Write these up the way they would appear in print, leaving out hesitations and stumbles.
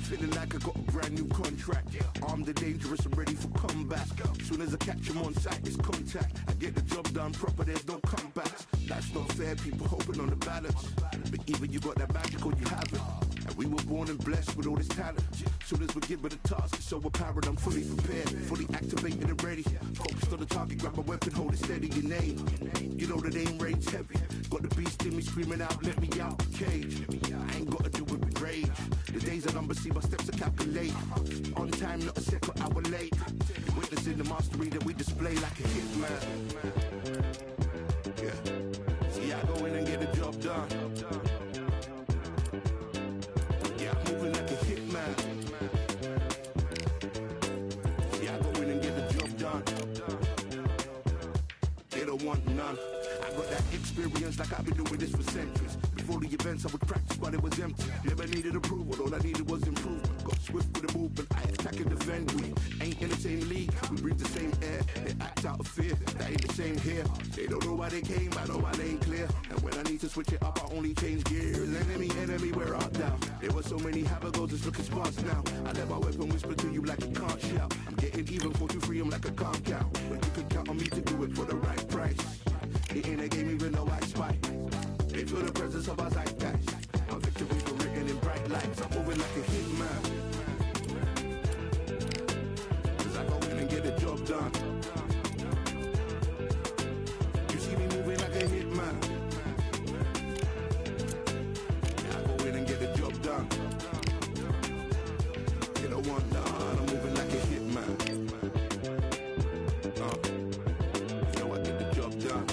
Feeling like I got a brand new contract. Armed and dangerous and ready for combat. Soon as I catch him on sight, it's contact. I get the job done proper, there's no comebacks. Life's not fair, people hoping on the balance. But either you got that magic or you haven't. And we were born and blessed with all this talent. Soon as we're given the task, it's so apparent I'm fully prepared, fully activated and ready. Focused on the target, grab my weapon, hold it steady, your name. You know the aim range heavy. Got the beast in me screaming out, let me out the cage. I ain't gotta do it with rage. The days are numbered, see my steps are calculate. On time, not a second hour late. Witnessing the mastery that we display like a hitman. Yeah. See, I go in and get the job done. Yeah, I'm moving like a hitman. See, I go in and get the job done. They don't want none. I got that experience like I've been doing this for centuries. Before the events I would practice but it was empty. Never needed approval, all I needed was improvement. Got swift with the movement, I attack and defend. We ain't in the same league, we breathe the same air. They act out of fear, that ain't the same here. They don't know why they came, I know my lane clear. And when I need to switch it up, I only change gears. Enemy, where art thou? There were so many habagos, it's looking sparse now. I let my weapon whisper to you like you can't shout. I'm getting even, 4-2-3, I'm like I can't count. But you can count on me to do it for the right price. It ain't a game even though I spite. They feel the presence of our zeitgeist. Our victories were written in bright lights. I'm moving like a hitman. Cause I go in and get the job done. You see me moving like a hitman. Yeah, I go in and get the job done. They don't want none. I'm moving like a hitman. You know I get the job done.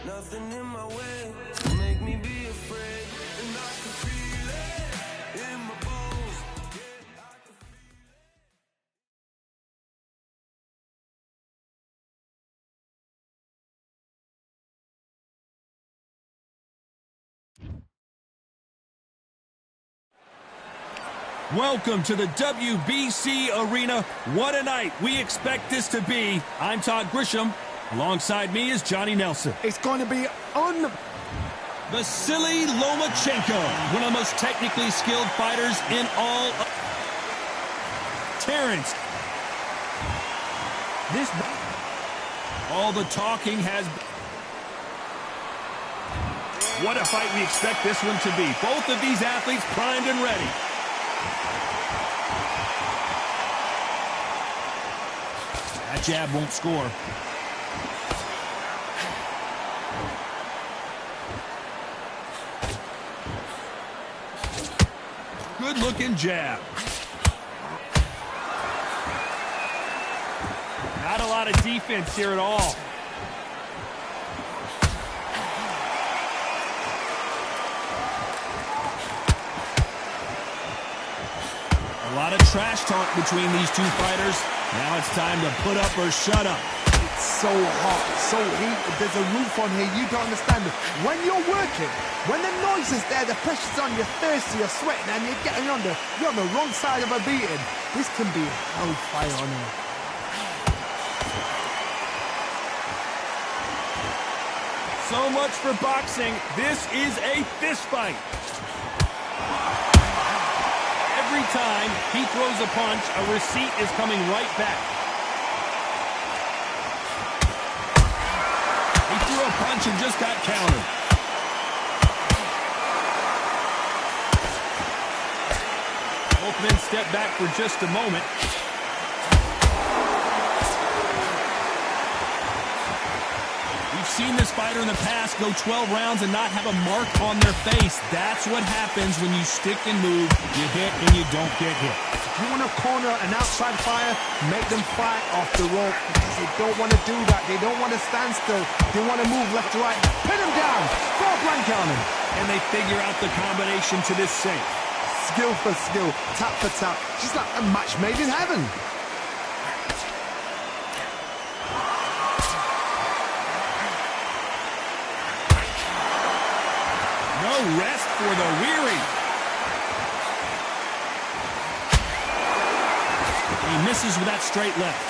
Nothing in my way to make me be afraid, and I can feel it in my bones. Welcome to the WBC Arena. What a night we expect this to be. I'm Todd Grisham. Alongside me is Johnny Nelson. It's going to be on. Vasily Lomachenko, one of the most technically skilled fighters in all of Terrence. All the talking has been. What a fight we expect this one to be. Both of these athletes primed and ready. That jab won't score. Good-looking jab. Not a lot of defense here at all. A lot of trash talk between these two fighters. Now it's time to put up or shut up. It's so hot, so heated. There's a roof on here. You don't understand. When you're working, when the noise is there, the pressure's on, you're thirsty, you're sweating, and you're on the wrong side of a beating. This can be hellfire on here. So much for boxing. This is a fist fight. Every time he throws a punch, a receipt is coming right back. He threw a punch and just got countered. Both men step back for just a moment. We've seen this fighter in the past go 12 rounds and not have a mark on their face. That's what happens when you stick and move. You hit and you don't get hit. If you want to corner an outside fighter, make them fight off the rope because they don't want to do that. They don't want to stand still. They want to move left to right. Pin them down. Four blank on him. And they figure out the combination to this safe. Skill for skill, tap for tap. Just like a match made in heaven. No rest for the weary. He misses with that straight left.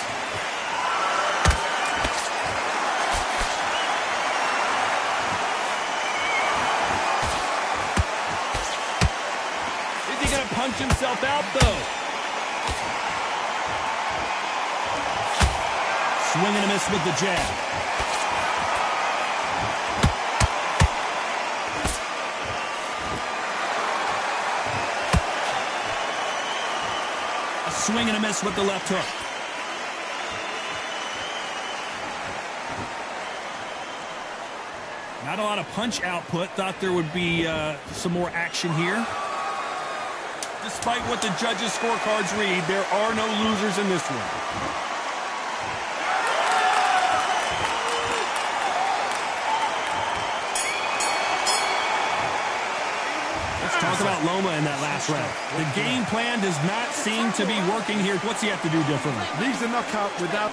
Is he going to punch himself out, though? Swing and a miss with the jab. Swing and a miss with the left hook. Not a lot of punch output. Thought there would be some more action here. Despite what the judges' scorecards read, there are no losers in this one. Talk about Loma in that last round. The game plan does not seem to be working here. What's he have to do differently? Leaves a knockout without...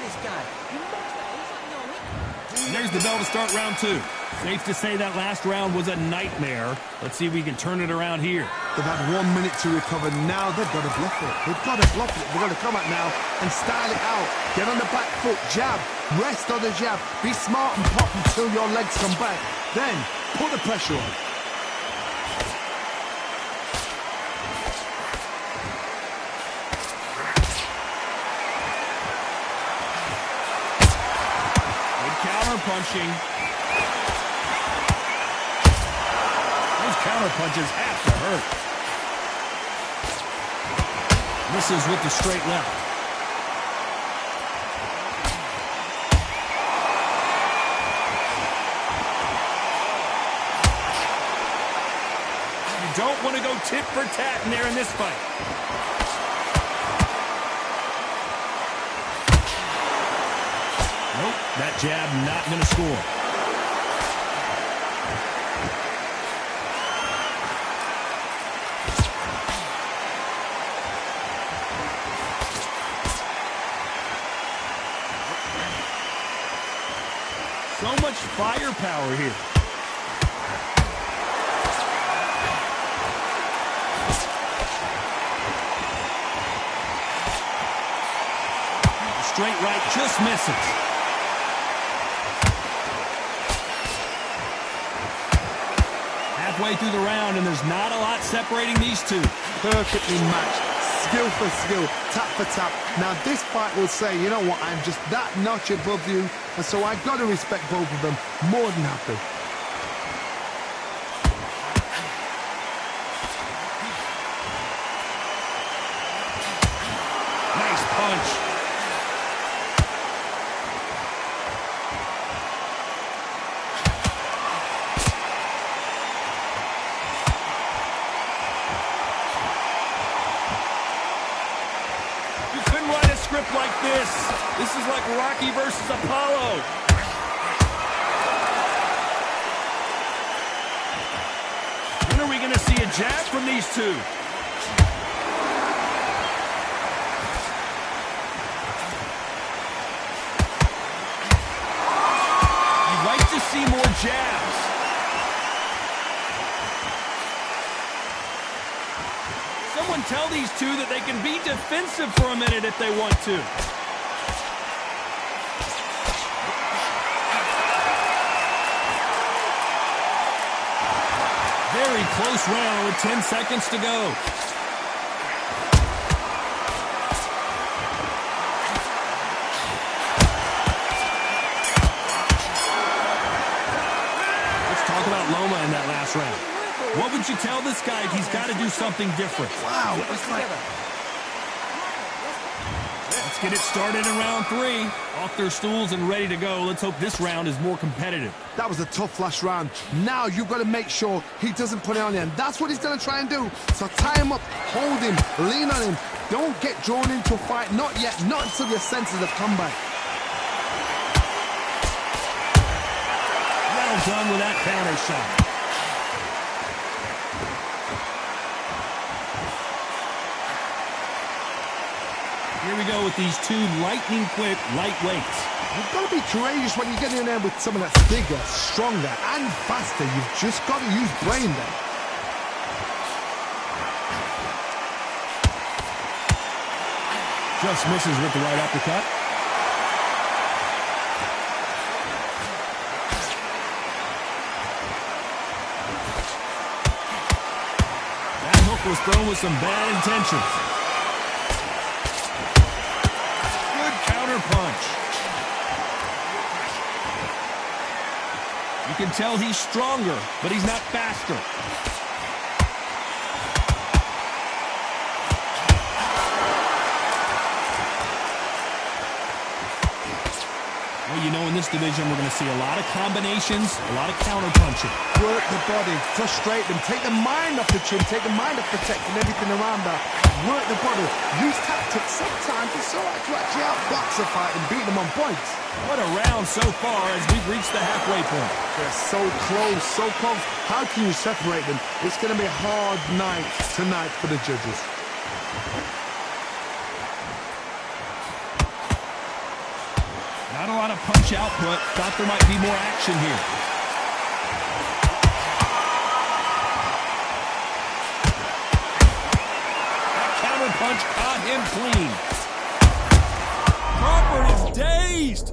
And there's the bell to start round two. Safe to say that last round was a nightmare. Let's see if we can turn it around here. They've had 1 minute to recover. Now they've got to bluff it. They've got to bluff it. They've got to come out now and style it out. Get on the back foot, jab, rest on the jab. Be smart and pop until your legs come back. Then put the pressure on. Punching. Those counter punches have to hurt. Misses with the straight left. You don't want to go tit for tat in there in this fight. Nope, that jab not going to score. So much firepower here. The straight right just misses. Halfway through the round, and there's not a lot separating these two. Perfectly matched. Skill for skill, tap for tap. Now this fight will say, you know what, I'm just that notch above you, and so I've got to respect both of them. More than happy. Nice punch. this. This is like Rocky versus Apollo. When are we going to see a jab from these two? You'd like to see more jabs. Someone tell these two that they can be defensive for a minute if they want to. Very close round with 10 seconds to go. Let's talk about Loma in that last round. What would you tell this guy if he's got to do something different? Wow, it's like... Let's get it started in round 3. Off their stools and ready to go. Let's hope this round is more competitive. That was a tough last round. Now you've got to make sure he doesn't put it on you, and that's what he's going to try and do. So tie him up, hold him, lean on him. Don't get drawn into a fight. Not yet. Not until your senses have come back. Well done with that counter shot. Here we go with these two lightning-quick lightweights. You've got to be courageous when you get in there with someone that's bigger, stronger, and faster. You've just got to use brain there. Just misses with the right uppercut. That hook was thrown with some bad intentions. Punch. You can tell he's stronger, but he's not faster. Well, you know, in this division, we're going to see a lot of combinations, a lot of counter punching. Work the body, frustrate them, take the mind off the chin, take the mind off protecting everything around that. Work the body, use tactics. Sometimes it's all right to actually outbox a fight and beat them on points. What a round so far as we've reached the halfway point. They're so close, so close. How can you separate them? It's going to be a hard night tonight for the judges. Not a lot of punch output. Thought there might be more action here. That counter punch caught him clean. Crawford is dazed.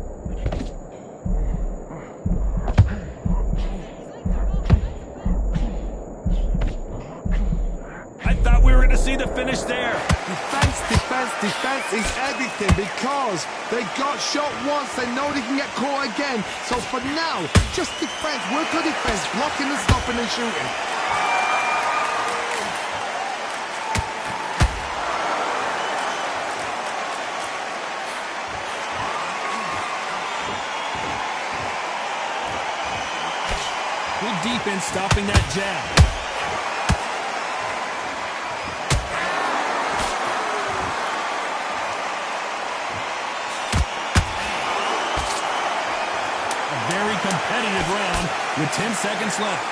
I thought we were going to see the finish there. Defense, defense, defense is everything because they got shot once. They know they can get caught again. So for now, just defense, work on defense, blocking and stopping and shooting. Good defense stopping that jab. Very competitive round with 10 seconds left.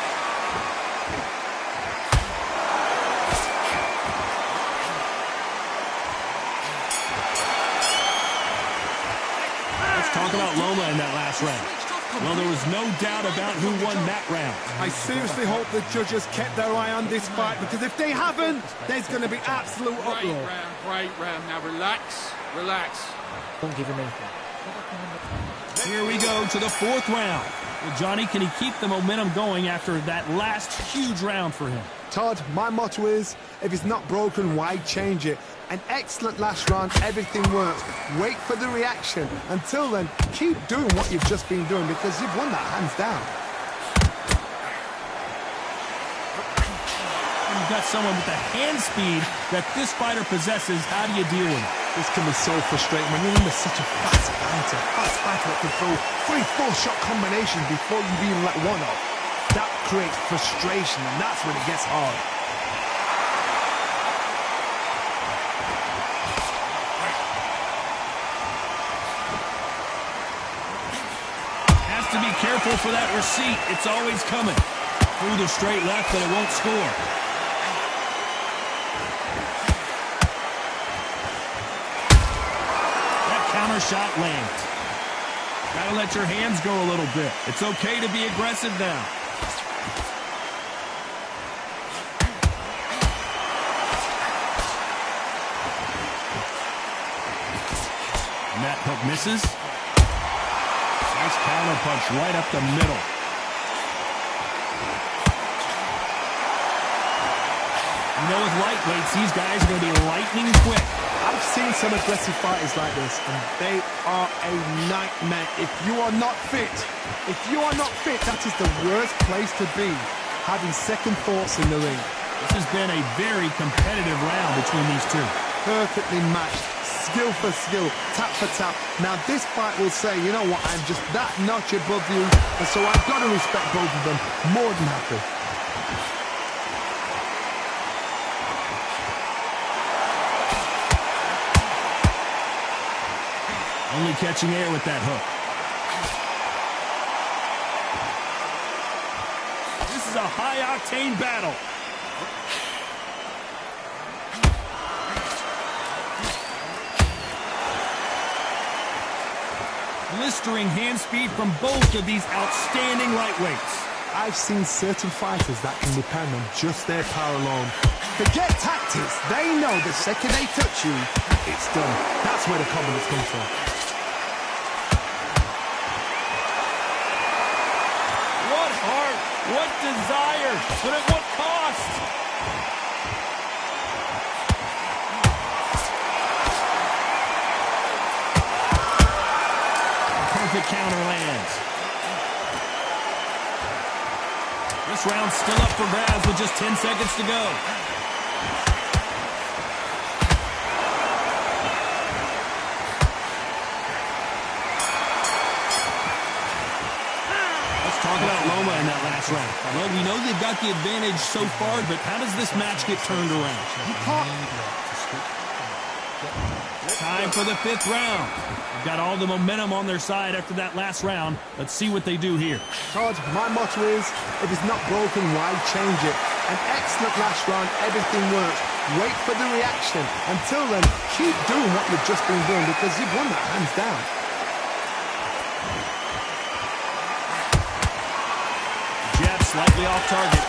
Let's talk about Loma in that last round. Well, there was no doubt about who won that round. I seriously hope the judges kept their eye on this fight, because if they haven't, there's going to be absolute uproar. Great round. Now relax, relax. Don't give him anything. Here we go to the fourth round. Well, Johnny, can he keep the momentum going after that last huge round for him? Todd, my motto is, if it's not broken, why change it? An excellent last round, everything works. Wait for the reaction. Until then, keep doing what you've just been doing, because you've won that hands down. You've got someone with the hand speed that this fighter possesses. How do you deal with it? This can be so frustrating when you're under such a fast fighter that can throw 3-4 shot combinations before you've even let one off. That creates frustration, and that's when it gets hard. to be careful for that receipt. It's always coming. Through the straight left, but it won't score. That counter shot lands. Gotta let your hands go a little bit. It's okay to be aggressive now. And that hook misses. Nice counter punch right up the middle. You know, with lightweights, these guys are going to be lightning quick. I've seen some aggressive fighters like this, and they are a nightmare. If you are not fit, that is the worst place to be, having second thoughts in the ring. This has been a very competitive round between these two. Perfectly matched, skill for skill, tap for tap. Now this fight will say, you know what, I'm just that notch above you, and so I've got to respect both of them more than happy. Only catching air with that hook. This is a high-octane battle. Blistering hand speed from both of these outstanding lightweights. I've seen certain fighters that can depend on just their power alone. Forget tactics. They know the second they touch you, it's done. That's where the confidence comes from. What heart, what desire, but at what cost? Perfect counter lands. This round's still up for grabs with just 10 seconds to go. Let's talk about Loma in that last round. Well, we know they've got the advantage so far, but how does this match get turned around? Time for the 5th round. They've got all the momentum on their side after that last round. Let's see what they do here. Todd, my motto is, if it's not broken, why change it? An excellent last round, everything works. Wait for the reaction. Until then, keep doing what you've just been doing because you've won that hands down. Jab slightly off target.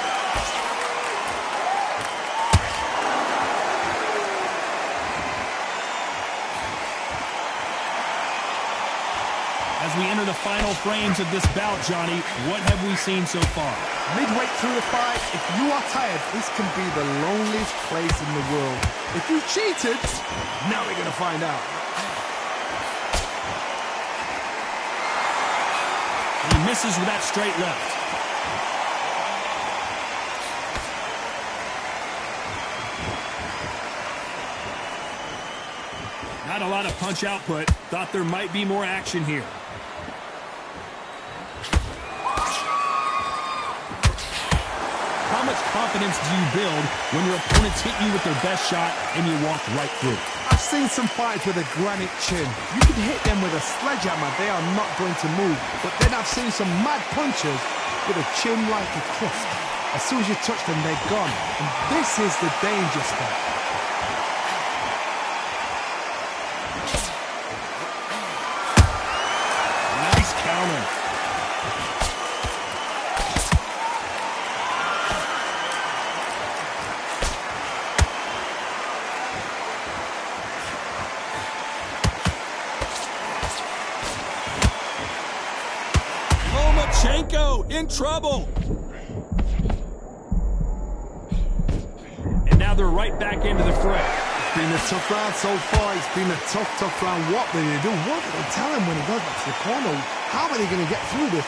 As we enter the final frames of this bout, Johnny, what have we seen so far? Midway through the fight, if you are tired, this can be the loneliest place in the world. If you cheated, now we're going to find out. He misses with that straight left. Not a lot of punch output. Thought there might be more action here. How much confidence do you build when your opponents hit you with their best shot and you walk right through? I've seen some fights with a granite chin. You can hit them with a sledgehammer, they are not going to move. But then I've seen some mad punchers with a chin like a crisp. As soon as you touch them, they're gone. And this is the danger spot. Nice counter. Lomachenko in trouble. And now they're right back into the fray. It's been a tough round so far. It's been a tough round. What do they do? What do they tell him when he goes back to the corner? How are they going to get through this?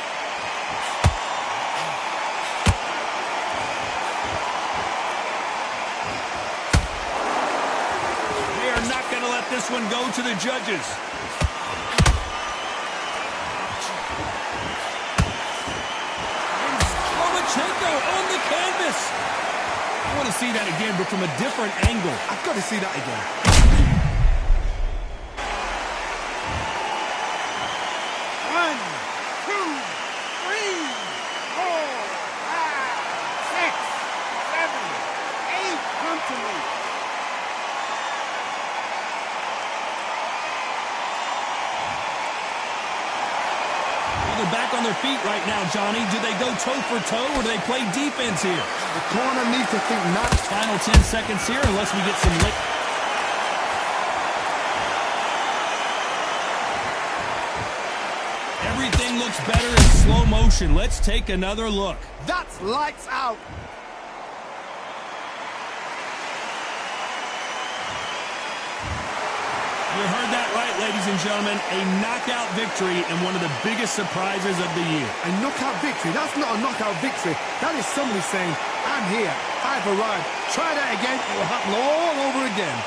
They are not going to let this one go to the judges. Lomachenko on the canvas. I want to see that again, but from a different angle. I've got to see that again. One, two, feet right now, Johnny. Do they go toe-for-toe, or do they play defense here? The corner needs to think now. Final 10 seconds here, unless we get some late. Everything looks better in slow motion. Let's take another look. That's lights out. You heard that right, ladies and gentlemen. A knockout victory and one of the biggest surprises of the year. A knockout victory? That's not a knockout victory. That is somebody saying, I'm here, I've arrived. Try that again, it will happen all over again.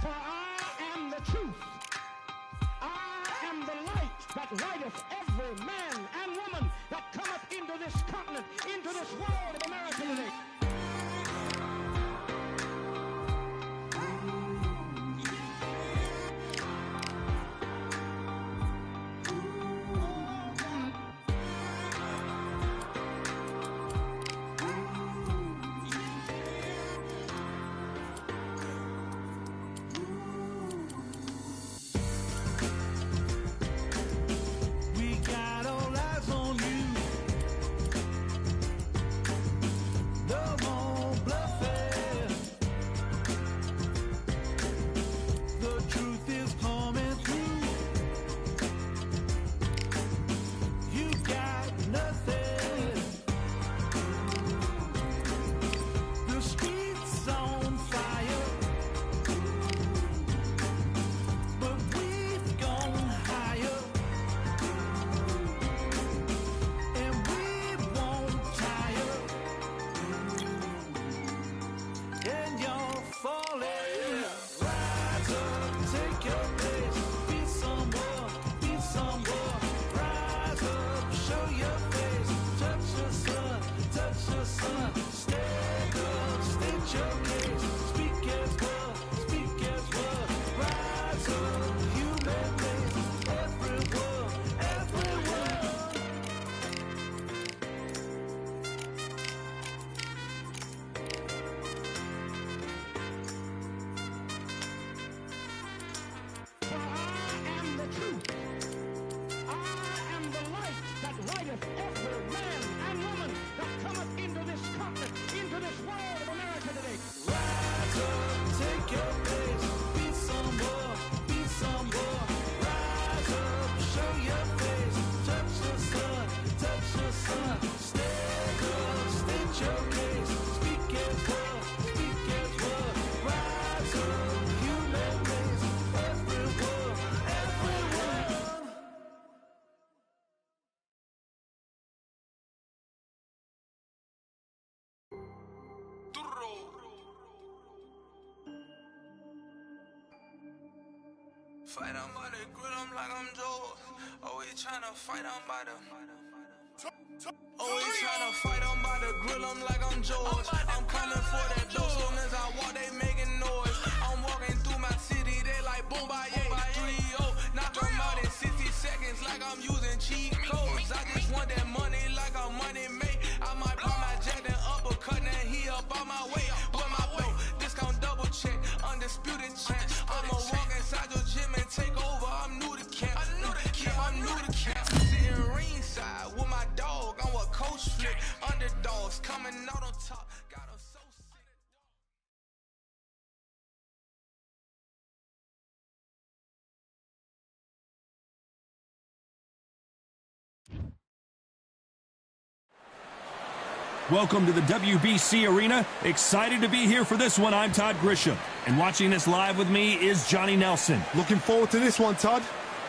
For I am the truth. I am the light that lighteth every man and woman that cometh into this continent, into this world of America today. We got all eyes on you. No more bluffing. The truth is coming through. You got nothing. The streets on fire, but we've gone higher. And we won't tire. And you're falling. Rise up, take your place. Be someone, be someone. Rise up, show your face. Touch your sun, touch your sun. Stand up, state your case. Speak as well, speak as well. Rise up, human race. Everyone, everyone. For I am the truth. I am the light that lighteth every man and woman that cometh into this continent, into this world of America today. Rise up, take your place. Be someone, be someone. Rise up, show your face. Touch the sun, touch the sun. Stand up, state your case. Speak as well, speak as well. Rise up, human race. Everyone, everyone. Fight on by the grill, I'm like I'm Joe. Always tryna fight on by the. Always tryna fight on by the grill, I'm like I'm George. I'm coming for that dough, soon as I walk, they making noise. I'm walking through my city, they like boom, by 3-0. Knock 'em out in 60 seconds, like I'm using cheat codes. I just want that money, like I'm money made. I might pop my jack and uppercut, and he up on my way. With my belt, discount double check, undisputed champ. I'ma walk inside your gym and take over. I'm new to camp. I'm new to camp. Sitting ringside with my dog. I'm what coach flip. Underdogs coming out on top. Got 'em so sick. Welcome to the WBC Arena. Excited to be here for this one. I'm Todd Grisham. And watching this live with me is Johnny Nelson. Looking forward to this one, Todd.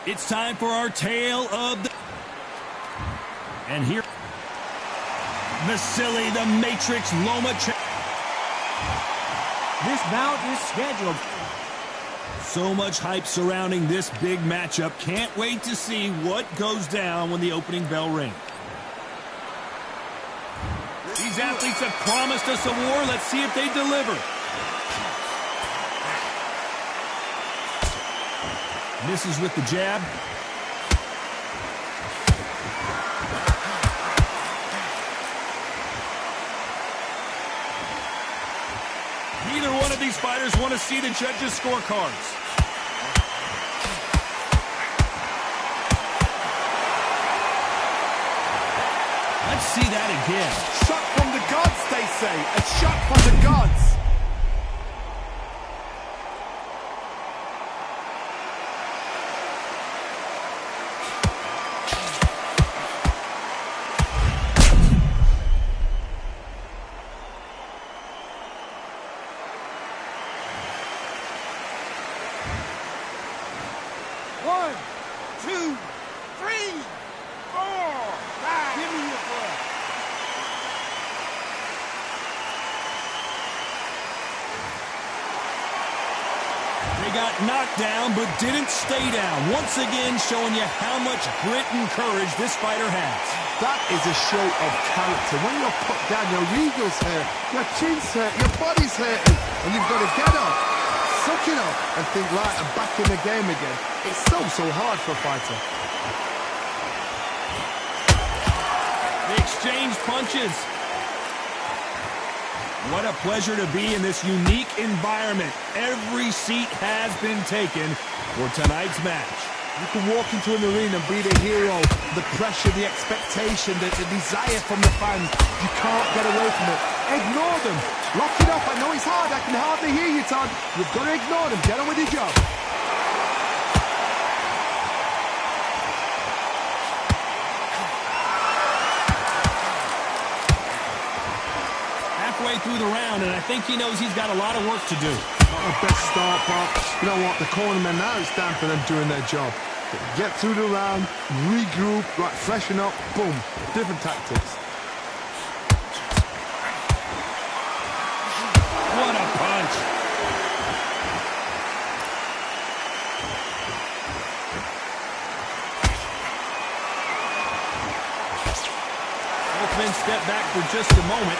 It's time for our tale of the... And here... Vasily the Matrix Lomachenko. This bout is scheduled So much hype surrounding this big matchup. Can't wait to see what goes down when the opening bell rings. These athletes have promised us a war. Let's see if they deliver. Misses with the jab. Neither one of these fighters want to see the judges' scorecards. Let's see that again. Shot from the gods, they say. A shot from the gods. One, two, three, four, five. Give me your breath. They got knocked down but didn't stay down. Once again showing you how much grit and courage this fighter has. That is a show of character. When you're put down, your eagles hurt, your chin's hurt, your body's hurting, and you've got to get up, suck it up, and think, right, I'm back in the game again. It's so hard for a fighter. They exchange punches. What a pleasure to be in this unique environment. Every seat has been taken for tonight's match. You can walk into an arena and be the hero. The pressure, the expectation, the desire from the fans. You can't get away from it. Ignore them. Lock it up. I know it's hard. I can hardly hear you, Todd. You've got to ignore them. Get on with your job. Halfway through the round, and I think he knows he's got a lot of work to do. Not the best start, but you know what? The cornermen now, it's time for them doing their job. Get through the round, regroup, right, freshen up, boom. Different tactics. What a punch. Both men step back for just a moment.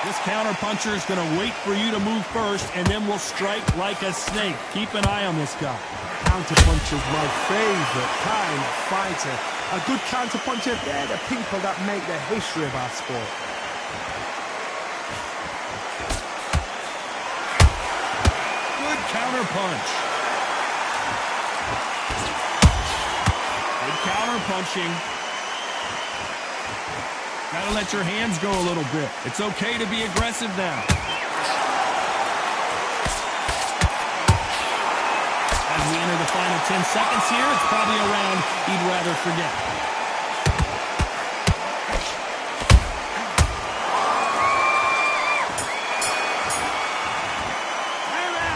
This counter-puncher is going to wait for you to move first, and then will strike like a snake. Keep an eye on this guy. Counter-puncher's my favorite kind of fighter. A good counter-puncher, they're the people that make the history of our sport. Good counter-punch. Good counter-punching. Gotta let your hands go a little bit. It's okay to be aggressive now. As we enter the final 10 seconds here, it's probably a round he'd rather forget.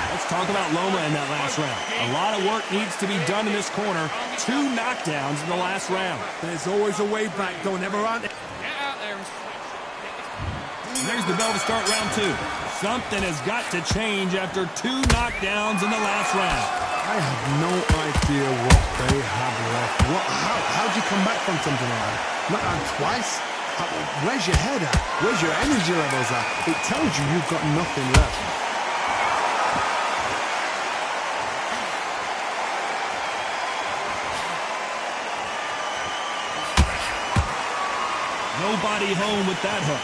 Let's talk about Loma in that last round. A lot of work needs to be done in this corner. 2 knockdowns in the last round. There's always a way back. Don't ever run it. There's the bell to start round 2. Something has got to change after 2 knockdowns in the last round. I have no idea what they have left. How'd you come back from something like that? Not on twice? Where's your head at? Where's your energy levels at? It tells you you've got nothing left. Nobody home with that hook.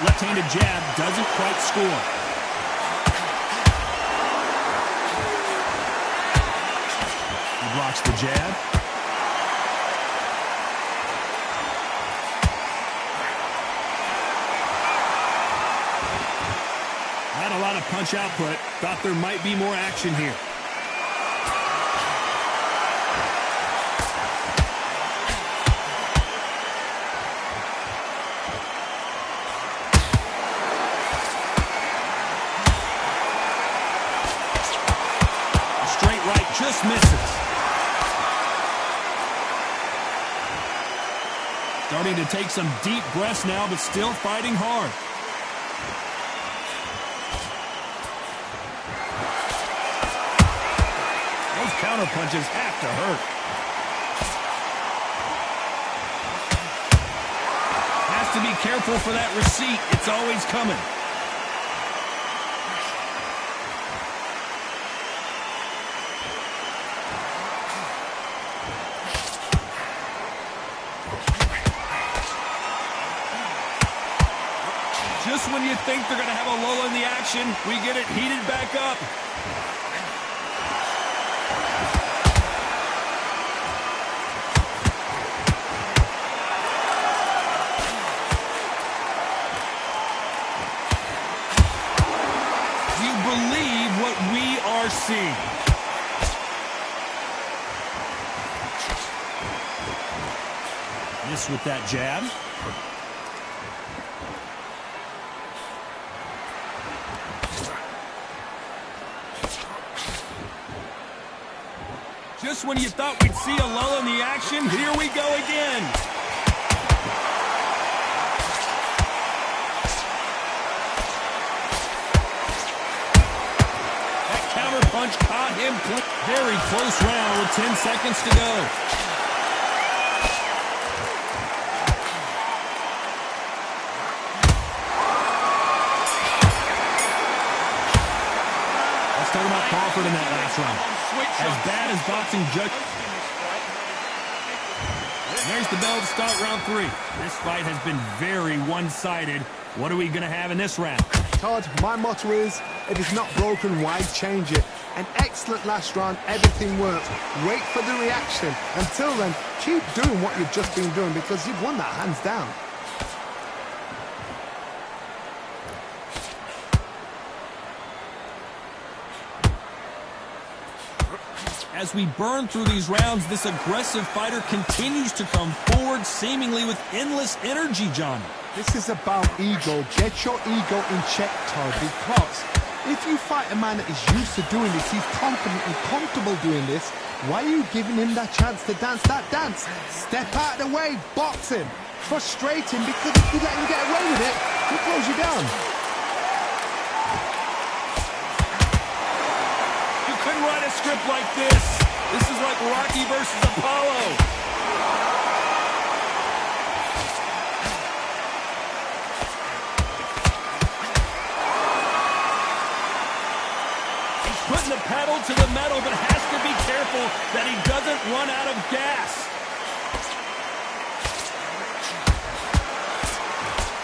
Left-handed jab doesn't quite score. He blocks the jab. Not a lot of punch output. Thought there might be more action here. Starting to take some deep breaths now, but still fighting hard. Those counter punches have to hurt. Has to be careful for that receipt. It's always coming. Just when you think they're going to have a lull in the action, we get it heated back up. Do you believe what we are seeing? Miss with that jab. Just when you thought we'd see a lull in the action, here we go again. That counter punch caught him. Very close round with 10 seconds to go. Let's talk about Crawford in that last round. As bad as boxing judge. There's the bell to start round 3. This fight has been very one-sided. What are we going to have in this round? Todd, my motto is, if it's not broken, why change it? An excellent last round, everything works. Wait for the reaction. Until then, keep doing what you've just been doing because you've won that hands down. As we burn through these rounds, this aggressive fighter continues to come forward, seemingly with endless energy, Johnny. This is about ego. Get your ego in check, Todd, because if you fight a man that is used to doing this, he's confident and comfortable doing this, why are you giving him that chance to dance that dance? Step out of the way, box him. Frustrate him, because if you let him get away with it, he'll close you down. You couldn't write a script like this. This is like Rocky versus Apollo. He's putting the pedal to the metal, but has to be careful that he doesn't run out of gas.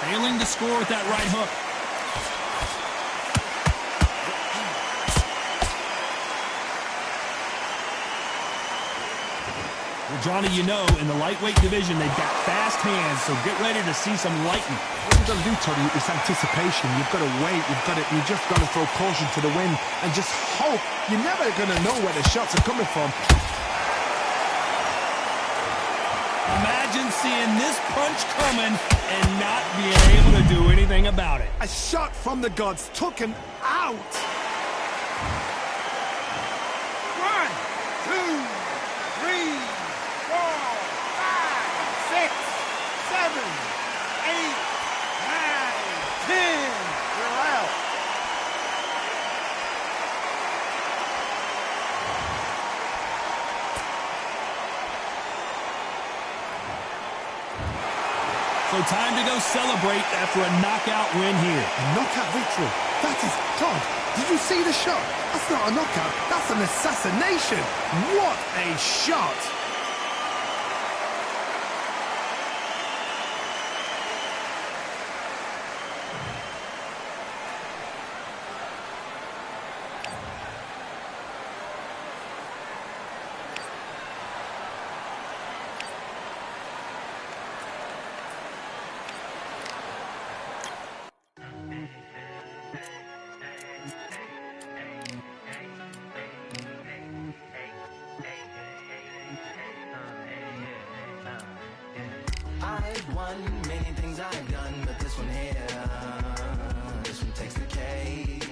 Failing to score with that right hook. Well, Johnny, you know, in the lightweight division, they've got fast hands, so get ready to see some lightning. What you've got to do, Toddy, is anticipation. You've got to wait. You just got to throw caution to the wind and just hope. You're never going to know where the shots are coming from. Imagine seeing this punch coming and not being able to do anything about it. A shot from the gods took him out. 1, 2, 3, 4, 5, 6, 7, 8, 9, 10. You're out. So time to go celebrate after a knockout win here. A knockout victory. That is, Todd, did you see the shot? That's not a knockout. That's an assassination. What a shot. I've won many things I've done, but this one here, this one takes the cake.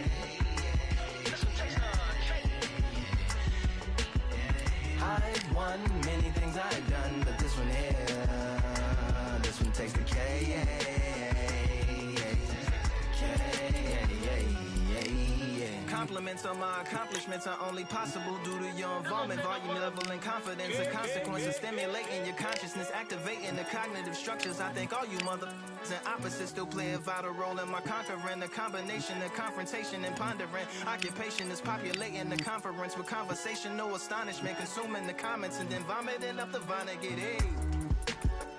I've won many things I've done, but this one here, this Compliments on my accomplishments are only possible due to your involvement, volume, level, and confidence. The consequences stimulating your consciousness, activating the cognitive structures. I think all you mother and opposites still play a vital role in my conquering. The combination of confrontation and pondering. Occupation is populating the conference with conversational astonishment, consuming the comments and then vomiting up the Vonnegut.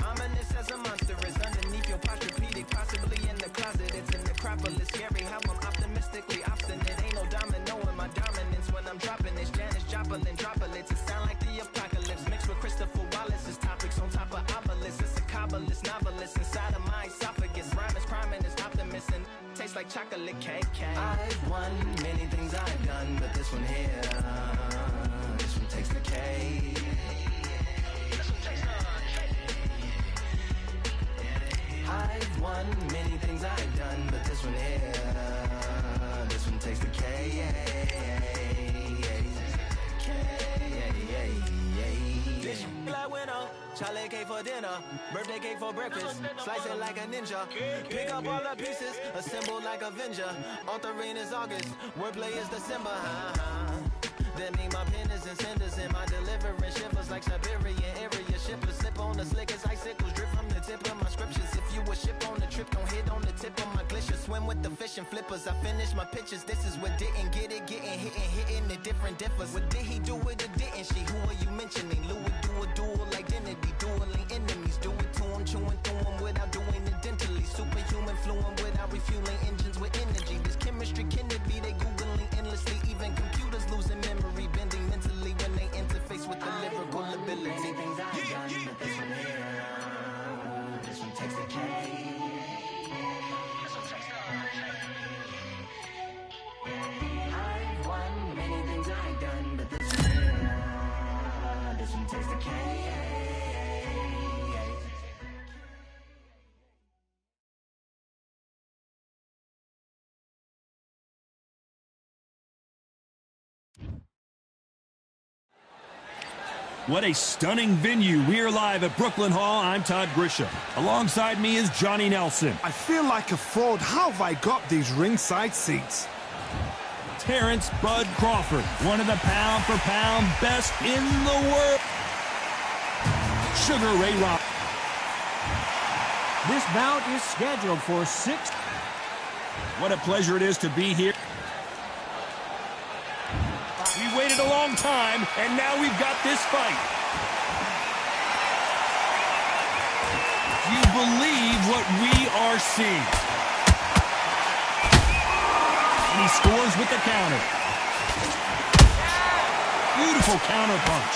Ominous as a monster is underneath your posturepedic, possibly in the closet. It's an necropolis, scary how I'm optimistically obstinate. Ain't no domino in my dominance when I'm dropping this. Janice Joplin droplets. It sound like the apocalypse mixed with Christopher Wallace's topics on top of obelisks. It's a kabbalist novelist inside of my esophagus. Rhyme is priming, is optimist and tastes like chocolate cake. I've won many things I've done, but this one here, this one takes the cake. I've won many things I've done, but this one here, this one takes the K. Like winner, chocolate cake for dinner, birthday cake for breakfast, slice it like a ninja, pick up all the pieces, assemble like Avenger, Authorine is August, wordplay is December, That mean my pen is in cinders and my deliverance shivers like Siberian area shippers. Slip on the slickest icicles, drip from the tip of my scriptures. If you a ship on the trip, don't hit on the tip of my glacier. Swim with the fish and flippers. I finish my pictures. This is what didn't get it, getting hitting the different differs. What did he do with it? Didn't she? Who are you mentioning? Louis do a dual identity, dueling enemies. Do it to him, chewing through him without doing it dentally. Superhuman, fluent without refueling engines with energy. This chemistry can it be? They googling endlessly. Even computers losing memory, bending mentally when they interface with the lyrical ability. Things I've done, but this one here, this one takes the cake. I've won many things I've done, but this one here, this one takes the cake. What a stunning venue. We are live at Brooklyn Hall. I'm Todd Grisham. Alongside me is Johnny Nelson. I feel like a fraud. How have I got these ringside seats? Terrence Bud Crawford, one of the pound-for-pound best in the world. Sugar Ray Rock. This bout is scheduled for 6. What a pleasure it is to be here. We waited a long time, and now we've got this fight. Do you believe what we are seeing? And he scores with the counter. Beautiful counter punch.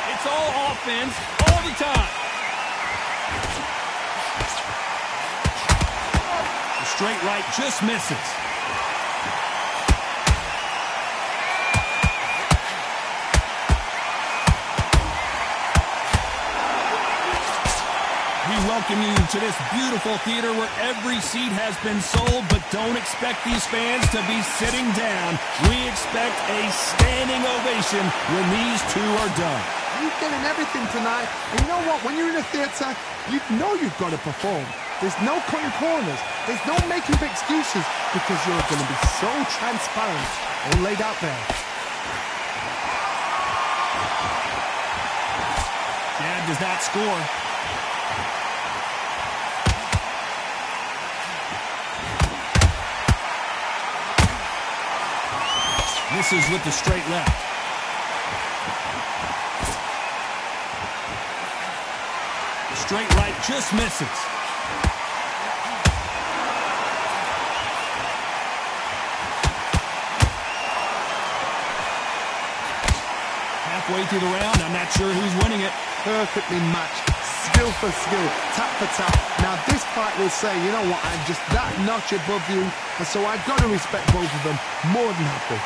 It's all offense all the time. Straight right just misses. We welcome you to this beautiful theater where every seat has been sold, but don't expect these fans to be sitting down. We expect a standing ovation when these two are done. You're getting everything tonight. And you know what? When you're in a theater, you know you've got to perform. There's no cutting corners. There's no making up excuses because you're going to be so transparent all laid out there. Jab does not score. Misses with the straight left. The straight right just misses. Halfway through the round, I'm not sure who's winning it. Perfectly matched, skill for skill, tap for tap. Now this fight will say, you know what, I'm just that notch above you, and so I've got to respect both of them more than happy.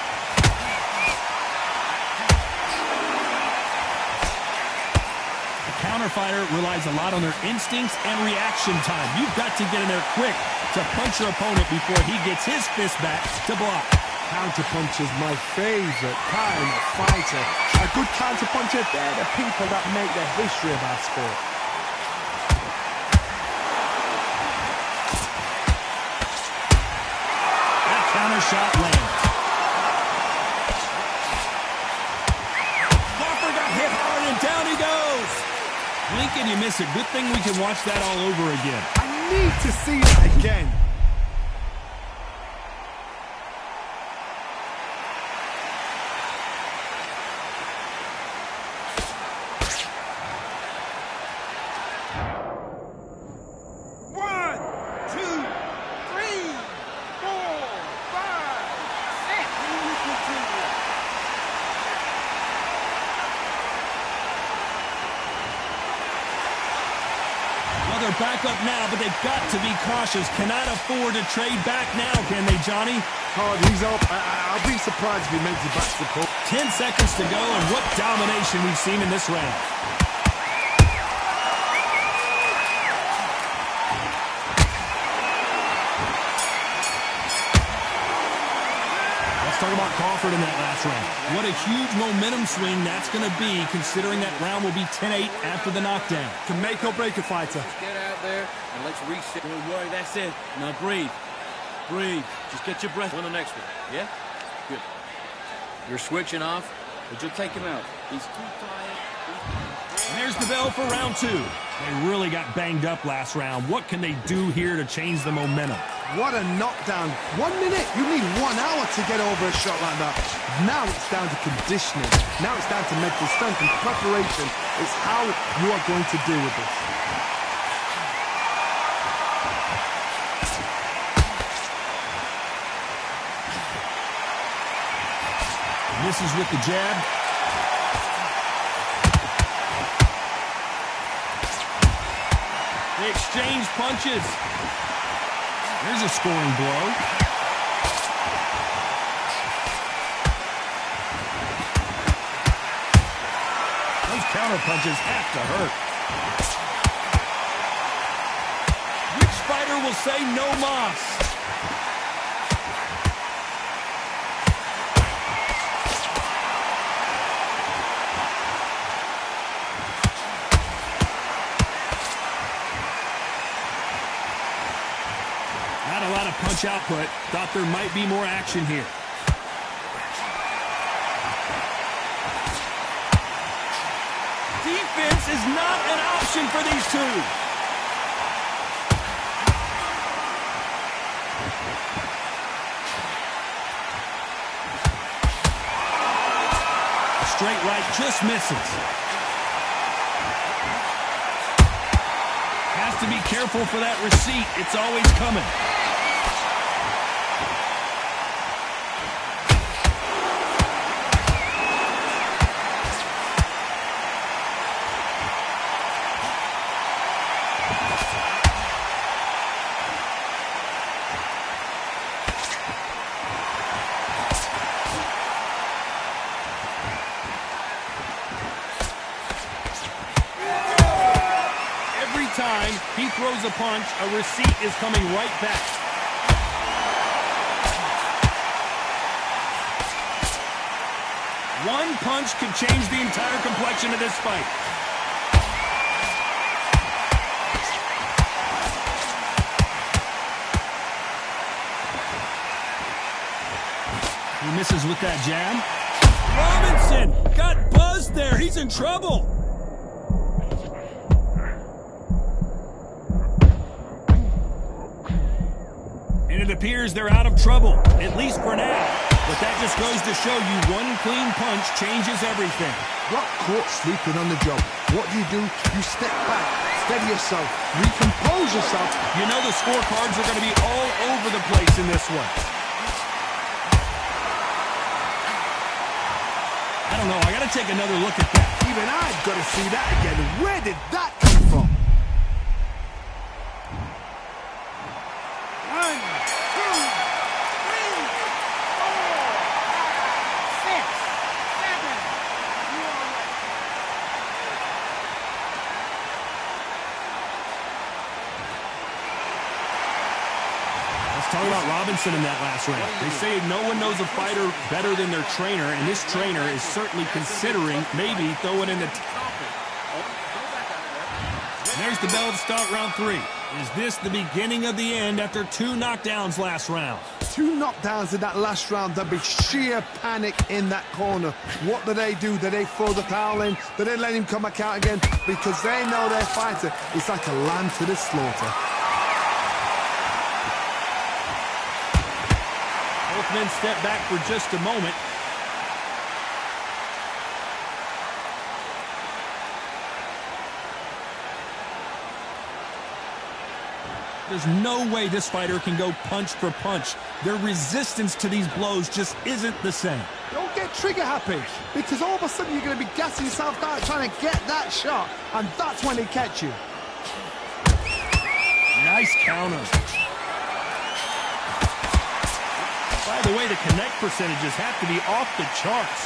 The counterfighter relies a lot on their instincts and reaction time. You've got to get in there quick to punch your opponent before he gets his fist back to block. Counterpunch is my favorite kind of fighter. A good counterpuncher, they're the people that make the history of our sport. shot lands. Crawford got hit hard, and down he goes. Blink and you miss it. Good thing we can watch that all over again. I need to see that again. They're back up now, but they've got to be cautious. Cannot afford to trade back now, can they, Johnny? Oh, he's up. I'll be surprised if he makes it back to the post. 10 seconds to go, and what domination we've seen in this round. Let's talk about Crawford in that last round. What a huge momentum swing that's going to be, considering that round will be 10-8 after the knockdown. Can make or break a fighter. Get out there and let's reset. Don't worry, that's it. Now breathe. Breathe. Just get your breath. On the next one, yeah? Good. You're switching off, but you'll take him out. He's too tired. And there's the bell for round 2. They really got banged up last round. What can they do here to change the momentum? What a knockdown. 1 minute, you need 1 hour to get over a shot like that. Now it's down to conditioning. Now it's down to mental strength and preparation. It's how you are going to deal with this. Misses with the jab. They exchange punches. There's a scoring blow. Those counter punches have to hurt. Which fighter will say no mas? Not a lot of punch output. Thought there might be more action here. Defense is not an option for these two. Straight right just misses. Has to be careful for that receipt. It's always coming. Time he throws a punch, a receipt is coming right back. One punch could change the entire complexion of this fight. He misses with that jab. Robinson got buzzed there. He's in trouble. And it appears they're out of trouble, at least for now. But that just goes to show you one clean punch changes everything. Got caught sleeping on the job. What do? You step back, steady yourself, recompose yourself. You know the scorecards are going to be all over the place in this one. I don't know, I got to take another look at that. Even I've got to see that again. Where did that come from? 1, 2, 3, 4, 5, 6, 7. You are right. Let's talk about Robinson in that last round. They say no one knows a fighter better than their trainer, and this trainer is certainly considering maybe throwing in the... There's the bell to start round 3. Is this the beginning of the end after 2 knockdowns last round? 2 knockdowns in that last round. There'll be sheer panic in that corner. What do? Do they throw the towel in? Do they let him come back out again? Because they know their fighter is like a lamb to the slaughter. Both men step back for just a moment. There's no way this fighter can go punch for punch. Their resistance to these blows just isn't the same. Don't get trigger happy, because all of a sudden you're going to be gassing yourself out trying to get that shot, and that's when they catch you. Nice counter. By the way, the connect percentages have to be off the charts.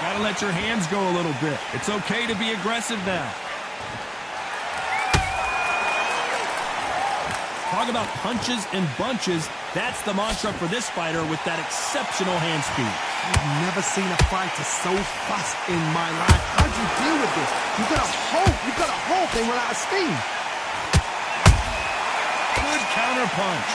Gotta let your hands go a little bit. It's okay to be aggressive now. Talk about punches and bunches. That's the mantra for this fighter with that exceptional hand speed. I've never seen a fighter so fast in my life. How do you deal with this? You've got to hope they run out of steam. Good counter punch.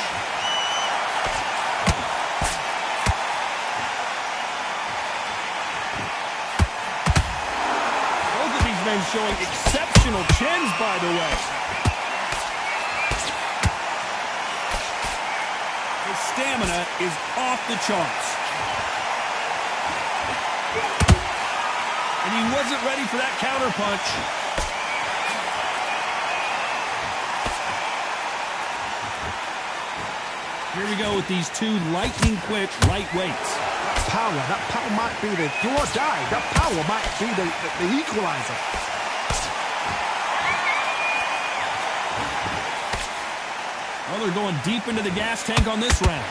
Both of these men showing exceptional chins, by the way. His stamina is off the charts. And he wasn't ready for that counter punch. Here we go with these two lightning-quick lightweights. That power might be the do or die. That power might be the equalizer. Well, they're going deep into the gas tank on this round.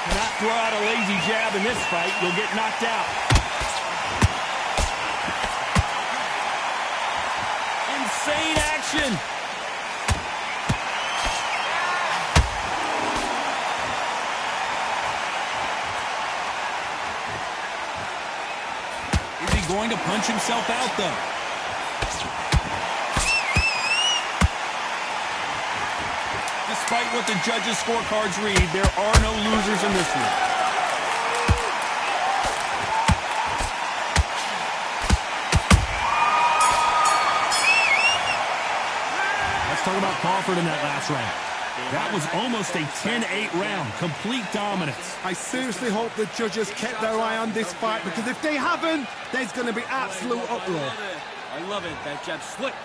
Cannot throw out a lazy jab in this fight. You'll get knocked out. Insane action. Is he going to punch himself out, though? Despite what the judges' scorecards read, there are no losers in this one. Let's talk about Crawford in that last round. That was almost a 10-8 round. Complete dominance. I seriously hope the judges kept their eye on this fight, because if they haven't, there's going to be absolute uproar. I love it. That jab slick.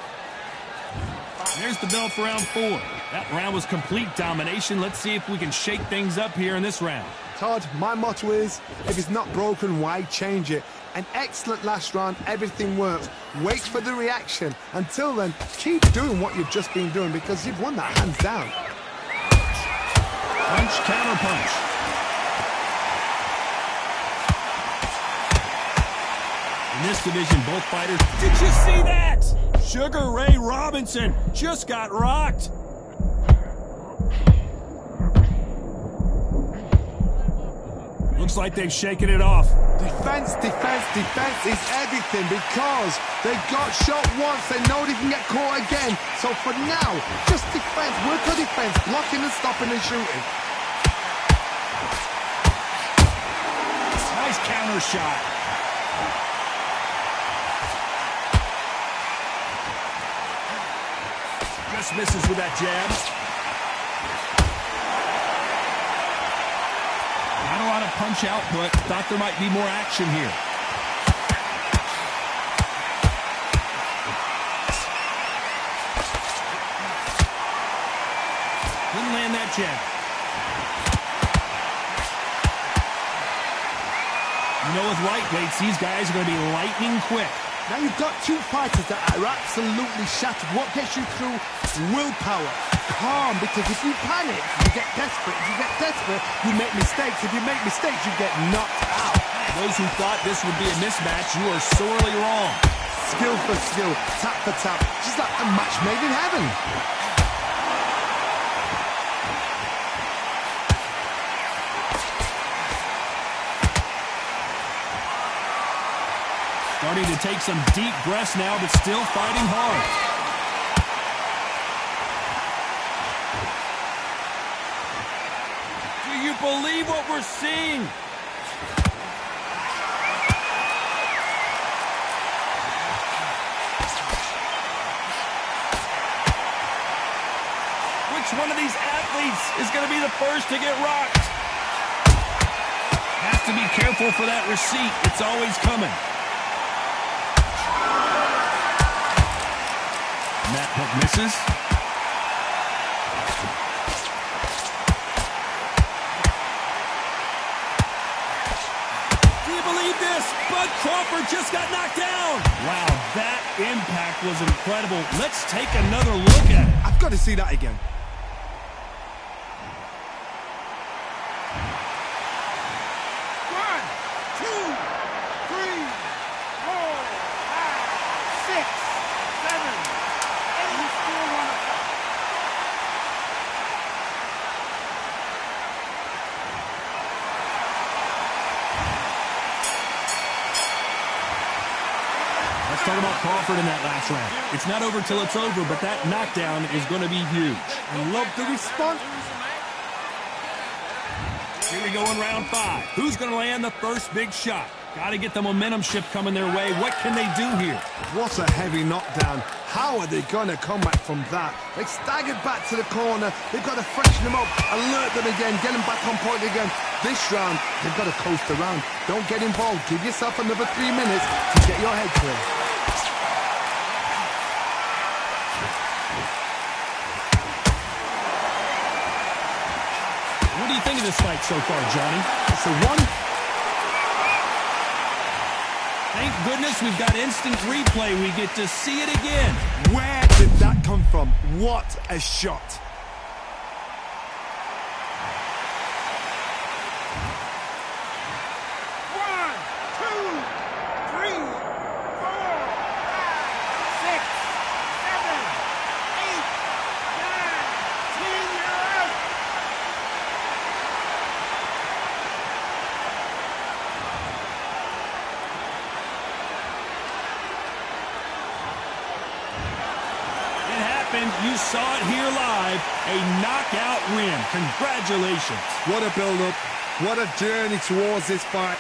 There's the bell for round 4. That round was complete domination. Let's see if we can shake things up here in this round. Todd, my motto is, if it's not broken, why change it? An excellent last round, everything works. Wait for the reaction. Until then, keep doing what you've just been doing, because you've won that hands down. Punch, counter punch. In this division, both fighters... Did you see that? Sugar Ray Robinson just got rocked. Looks like they've shaken it off. Defense is everything, because they got shot once. They know they can get caught again. So for now, just defense. Work on defense, blocking and stopping and shooting. Nice counter shot. Just misses with that jab. Not a lot of punch output. Thought there might be more action here. Couldn't land that jab. You know, with lightweights, these guys are going to be lightning quick. Now you've got two fighters that are absolutely shattered. What gets you through? Willpower. Calm, because if you panic, you get desperate. If you get desperate, you make mistakes. If you make mistakes, you get knocked out. Those who thought this would be a mismatch, you are sorely wrong. Skill for skill, tap for tap. Just like a match made in heaven. Starting to take some deep breaths now, but still fighting hard. Do you believe what we're seeing? Which one of these athletes is going to be the first to get rocked? Has to be careful for that receipt. It's always coming. That hook misses. Do you believe this? Bud Crawford just got knocked down. Wow, that impact was incredible. Let's take another look at it. I've got to see that again. Talk about Crawford in that last round. It's not over till it's over, but that knockdown is going to be huge. I love the response. Here we go in round 5. Who's going to land the first big shot? Got to get the momentum shift coming their way. What can they do here? What a heavy knockdown. How are they going to come back from that? They staggered back to the corner. They've got to freshen them up, alert them again, get them back on point again. This round, they've got to coast around. Don't get involved. Give yourself another 3 minutes to get your head clear. What do you think of this fight so far, Johnny? It's a 1. Thank goodness we've got instant replay. We get to see it again. Where did that come from? What a shot. You saw it here live, a knockout win. Congratulations. What a build-up. What a journey towards this fight.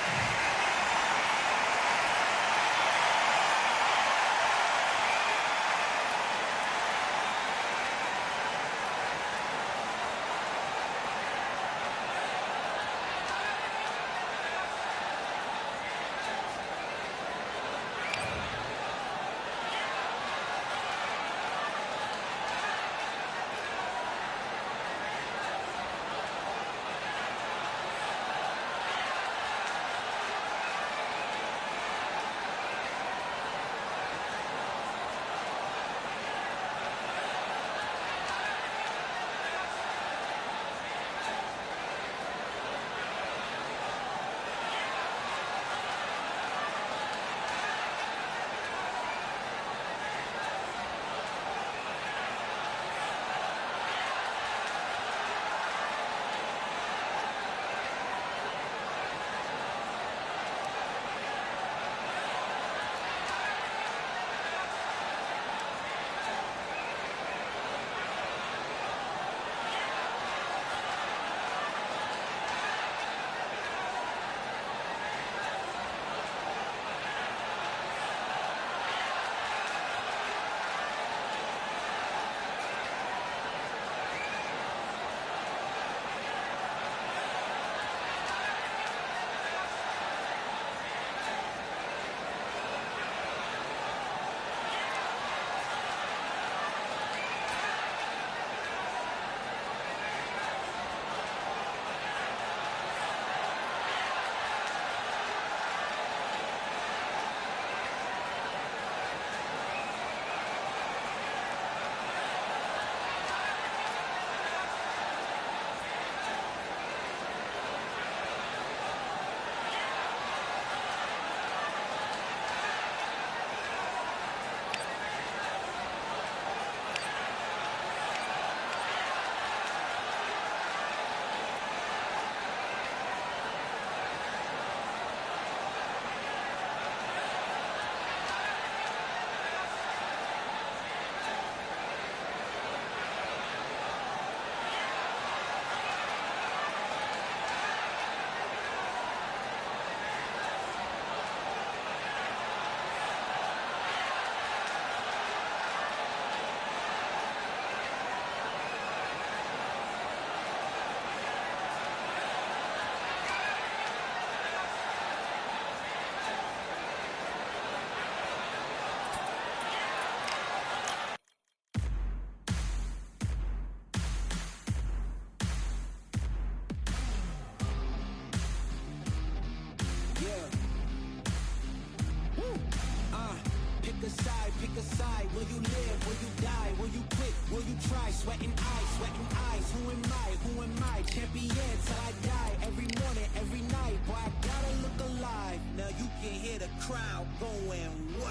a side, pick a side. Will you live? Will you die? Will you quit? Will you try? Sweating eyes, sweating eyes. Who am I? Who am I? Champion till I die. Every morning, every night. Boy, I gotta look alive. Now you can hear the crowd going wow.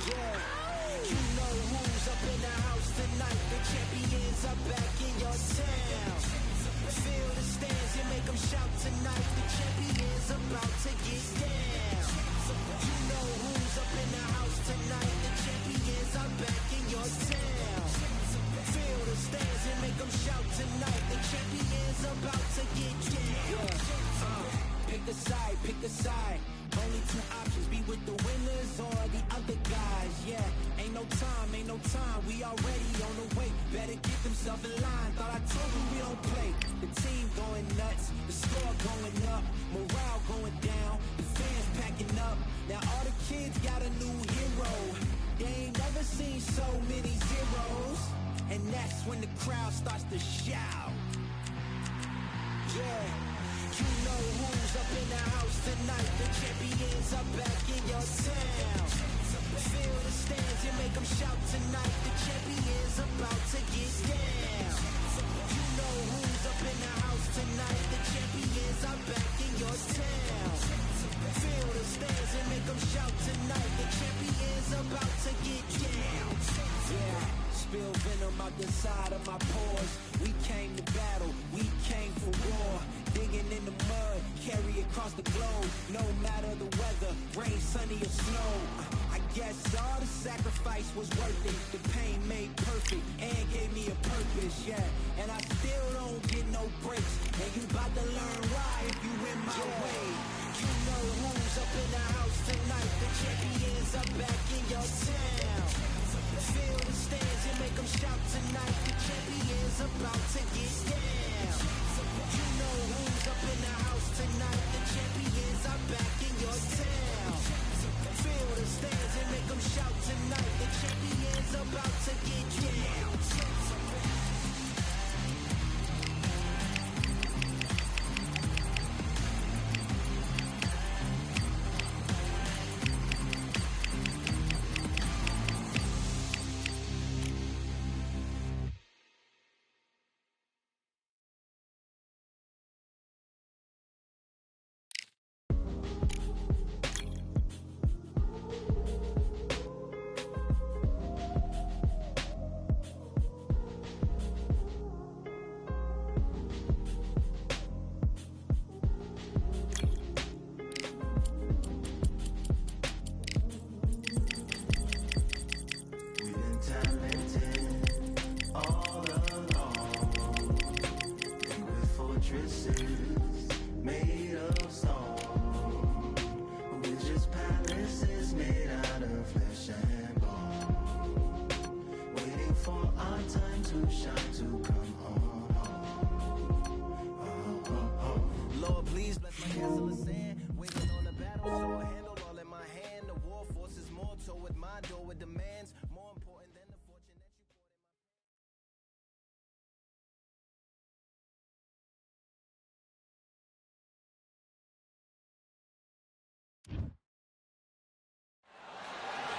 Yeah. You know who's up in the house tonight. The champions are back in your town. Feel the stands and make them shout tonight. The champions about to get down. You know who's up in the house tonight. The champions are back in your town. Feel the stands and make them shout tonight. The champions about to get down. Pick a side, pick a side. Only two options, be with the winners or the other guys. Yeah, ain't no time, we already on the way. Better get themselves in line, thought I told you we don't play. The team going nuts, the score going up, morale going down, the fans packing up. Now all the kids got a new hero. They ain't never seen so many zeros. And that's when the crowd starts to shout. Yeah. You know who's up in the house tonight. The champions are back in your town. Feel the stands and make them shout tonight. The champions about to get down. You know who's up in the house tonight. The champions are back in your town. Feel the stands and make them shout tonight. The champions about to get down. Yeah, spill venom out the side of my pores. We came to battle, we came for war. Digging in the mud, carry across the globe. No matter the weather, rain, sunny or snow. I guess all the sacrifice was worth it. The pain made perfect and gave me a purpose, yeah. And I still don't get no breaks. And you about to learn why if you in my way. You know who's up in the house tonight. The champions are back in your town. Feel the stands and make them shout tonight. The champions about to get down. You know who's up in the house tonight. The champions are back in your town. Feel the stands and make them shout tonight. The champions about to get down.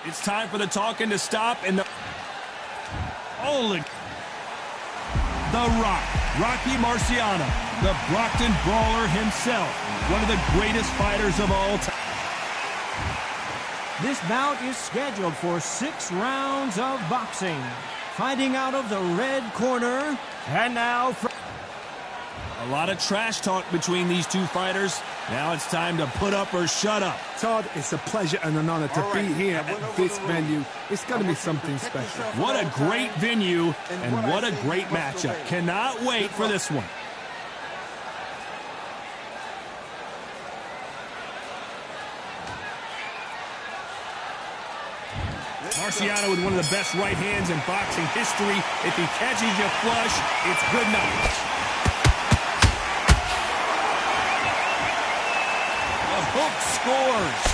It's time for the talking to stop and the... Holy... The Rock, Rocky Marciano, the Brockton Brawler himself, one of the greatest fighters of all time. This bout is scheduled for 6 rounds of boxing. Fighting out of the red corner, and now... A lot of trash talk between these two fighters. Now it's time to put up or shut up. Todd, it's a pleasure and an honor to be here at this venue. It's going to be something special. What a great venue and what a great matchup. Cannot wait for this one. Marciano with one of the best right hands in boxing history. If he catches you flush, it's good night. Hook scores.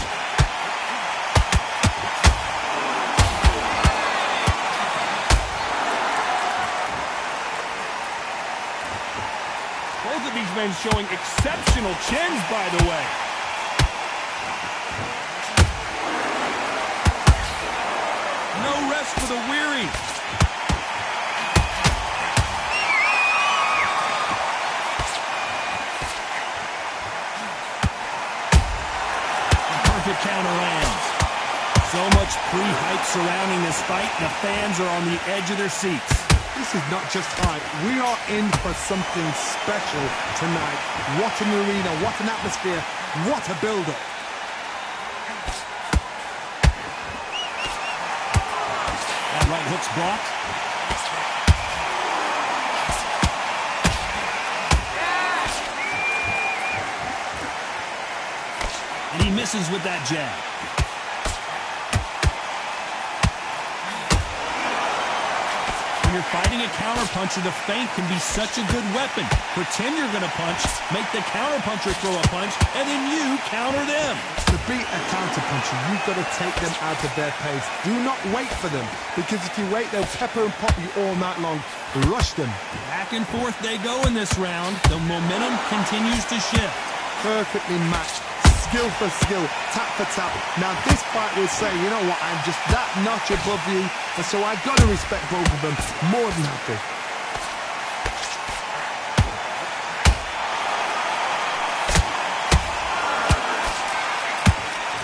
Both of these men showing exceptional chins, by the way. perfect counter lands. So much pre-hype surrounding this fight, the fans are on the edge of their seats. This is not just hype. We are in for something special tonight. What an arena, what an atmosphere, what a build-up. That right hook's blocked. And he misses with that jab. When you're fighting a counterpuncher, the feint can be such a good weapon. Pretend you're going to punch, make the counterpuncher throw a punch, and then you counter them. To beat a counterpuncher, you've got to take them out of their pace. Do not wait for them, because if you wait, they'll pepper and pop you all night long. Rush them. Back and forth they go in this round. The momentum continues to shift. Perfectly matched. Skill for skill, tap for tap. Now this fight will say, you know what, I'm just that notch above you, and so I've got to respect both of them more than happy.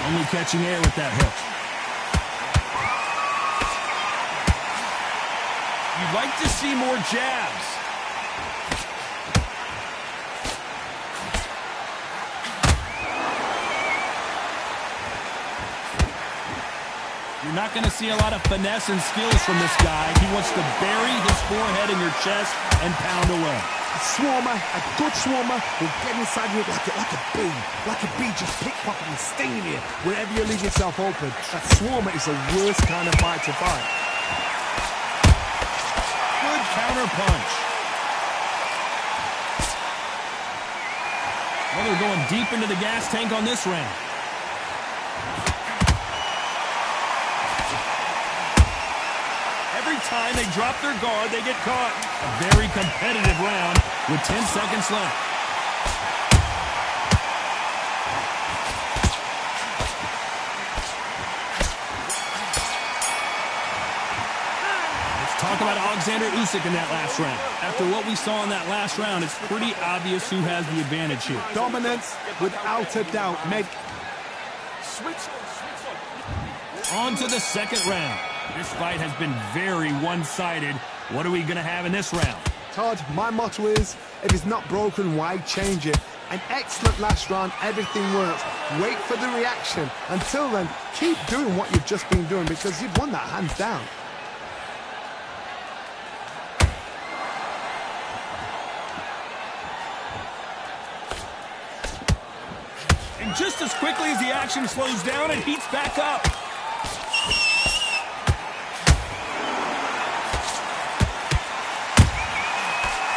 Only catching air with that hook. You'd like to see more jabs. You're not going to see a lot of finesse and skills from this guy. He wants to bury his forehead in your chest and pound away. A swarmer, a good swarmer, will get inside you like a bee. Like a bee just pickpocketing, stinging you wherever you leave yourself open. That swarmer is the worst kind of fight to fight. Good counter punch. Well, they're going deep into the gas tank on this round. Every time they drop their guard, they get caught. A very competitive round with 10 seconds left. Let's talk about Alexander Usyk in that last round. After what we saw in that last round, it's pretty obvious who has the advantage here. Dominance, without a doubt. On to the second round. This fight has been very one-sided. What are we going to have in this round? Todd, my motto is, if it's not broken, why change it? An excellent last round, everything works. Wait for the reaction. Until then, keep doing what you've just been doing, because you've won that hands down. And just as quickly as the action slows down, it heats back up.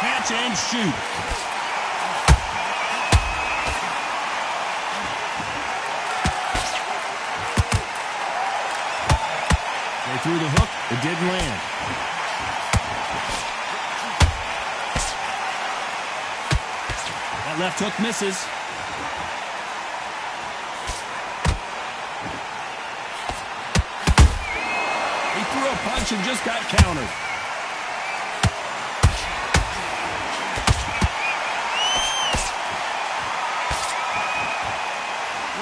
Catch and shoot. They threw the hook. It didn't land. That left hook misses. He threw a punch and just got countered.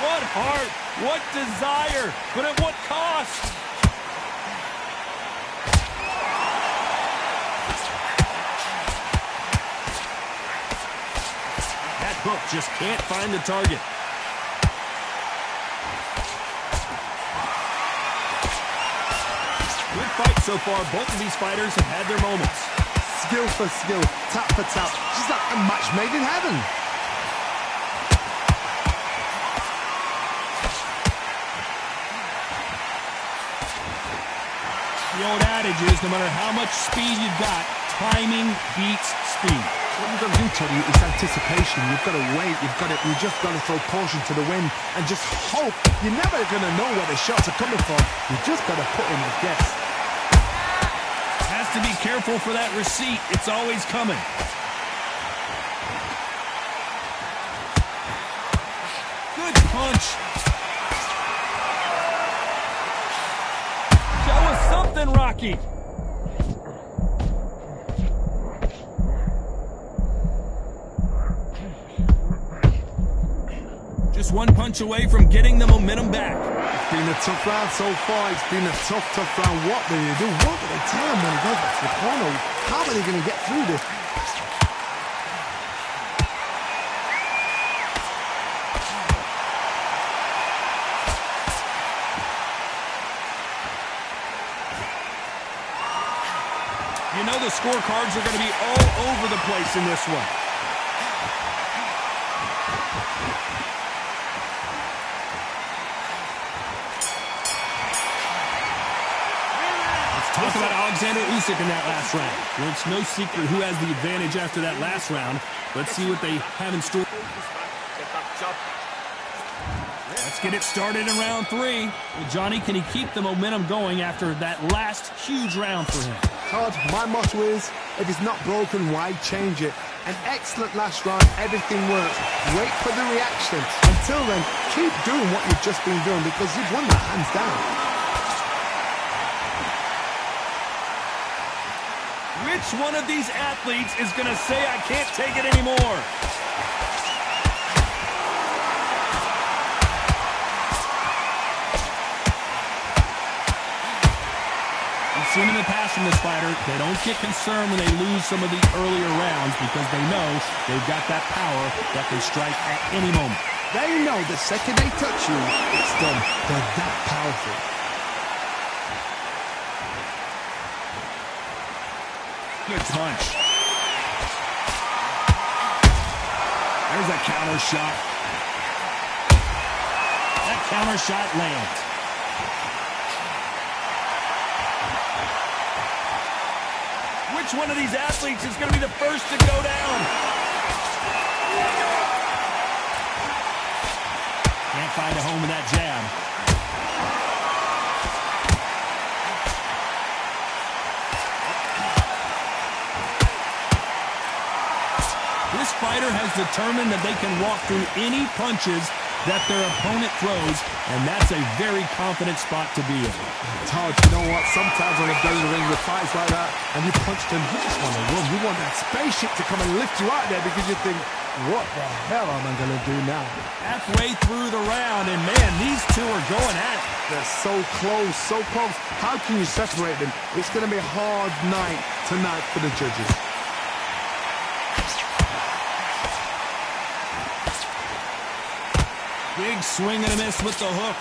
What heart, what desire, but at what cost? That hook just can't find the target. Good fight so far. Both of these fighters have had their moments. Skill for skill, tap for tap. Just like a match made in heaven. The old adage is, no matter how much speed you've got, timing beats speed. What you've got to do, Teddy, is anticipation. You've got to wait. You just got to throw caution to the wind and just hope. You're never going to know where the shots are coming from. You just got to put in a guess. Has to be careful for that receipt. It's always coming. Good punch. Show us something, Rocky. Just just one punch away from getting the momentum back. It's been a tough round so far. It's been a tough round. What do they do? What do they tell him when he goes back to the corner? How are they going to get through this? You know the scorecards are going to be all over the place in this one. Let's talk about Alexander Usyk in that last round. Well, it's no secret who has the advantage after that last round. Let's see what they have in store. Let's get it started in round 3. Well, Johnny, can he keep the momentum going after that last huge round for him? Todd, my motto is, if it's not broken, why change it? An excellent last round, everything works. Wait for the reaction. Until then, keep doing what you've just been doing because you've won that hands down. Which one of these athletes is going to say, I can't take it anymore? Seen in the past from this fighter, they don't get concerned when they lose some of the earlier rounds because they know they've got that power that can strike at any moment. They know the second they touch you, it's done. They're that powerful. Good punch. There's a counter shot. That counter shot lands. Which one of these athletes is going to be the first to go down? Can't find a home with that jab. This fighter has determined that they can walk through any punches that their opponent throws, and that's a very confident spot to be in. Todd, you know what? Sometimes when they're in the ring with fights like that, and you punch them, you just want to run. You want that spaceship to come and lift you out there because you think, what the hell am I going to do now? Halfway through the round, and man, these two are going at it. They're so close, so close. How can you separate them? It's going to be a hard night tonight for the judges. Big swing and a miss with the hook.